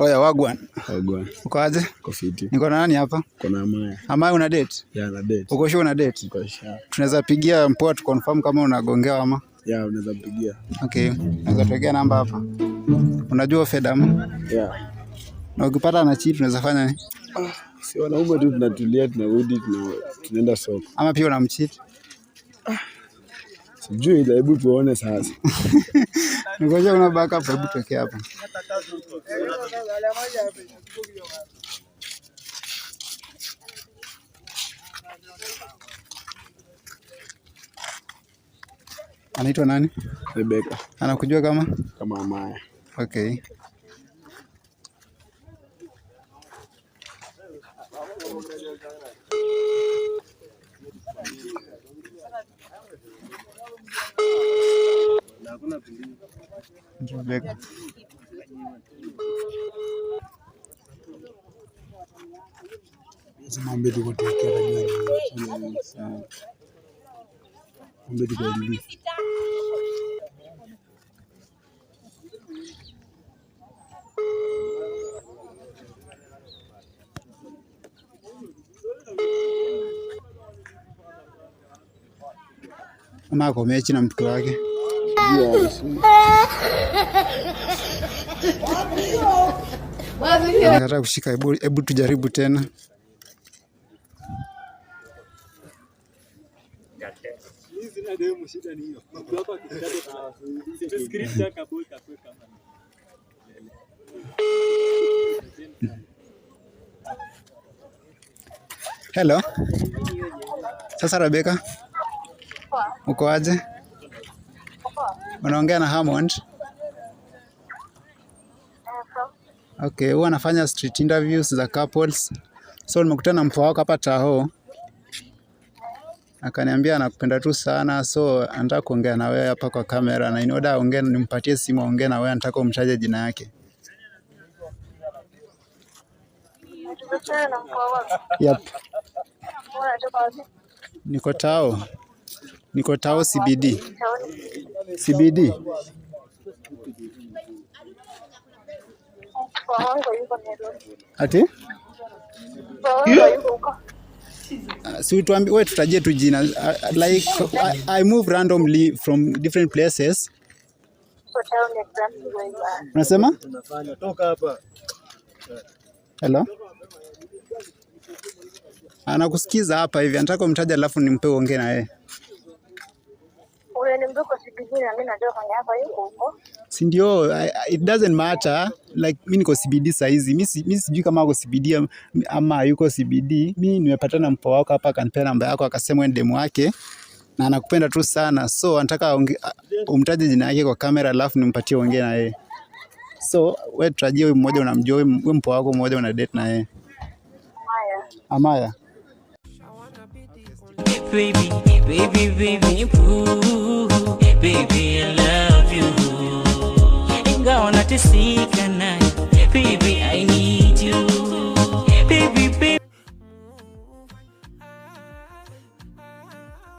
Oya wagwan. Wagwan. Uko aje? Uko fiti. Niko na nani hapa? Uko na Amaya. Amaya una date? Yeah, na date. Uko sure una date? Uko sure. Tunaweza pigia mpoa tu confirm kama unagongewa ama? Yeah, unaweza pigia. Okay. Unaweza tuwekea namba hapa. Unajua Feda ama? Yeah. Na ukipata na cheat unaweza fanya nini? Si wanaume tu tunatulia, tunarudi, tunaenda soko. Ama pia unamcheat? Sijui, hebu tuone sasa. Ngoja una backup, hebu tuweke hapa. Anaitwa nani? Rebecca. Anakujua kama? Kama Amaya. Okay. Rebecca. Mambe tuko tukiwa gani? Mambe tuko hivi. Ama ako mechi na mtu wake. Yes. Nataka kushika, hebu tujaribu tena. Hello. Sasa Rebecca. Uko aje? Unaongea na Hammond? Okay, huwa anafanya street interviews za couples. So nimekutana na mpoa wako hapa Taho. Akaniambia anakupenda tu sana, so anataka kuongea na wewe hapa kwa kamera, na in order aongee nimpatie simu aongee na wewe, anataka umtaje jina yake. Yep. Niko Tao CBD. CBD. Ati? Si tuambie wewe, tutajie tu jina. Like I move randomly from different places. Unasema? Toka hapa. Hello? Anakusikiza hapa hivi, anataka umtaje alafu nimpe uongee na yeye. Si ndio, it doesn't matter, like mimi niko CBD saizi, mimi sijui kama uko CBD ama yuko CBD. Mimi nimepatana na mpoa wako hapa, akanipea namba yako, akasema wewe demu wake na anakupenda tu sana, so anataka umtaje jina yake kwa kamera alafu nimpatie uongee na yeye. So wewe tutajie wewe mmoja unamjua, wewe mpoa wako mmoja una date na yeye. Amaya. Baby, baby, baby, boo. Baby, I love you. Ingawa nateseka naye, baby, I need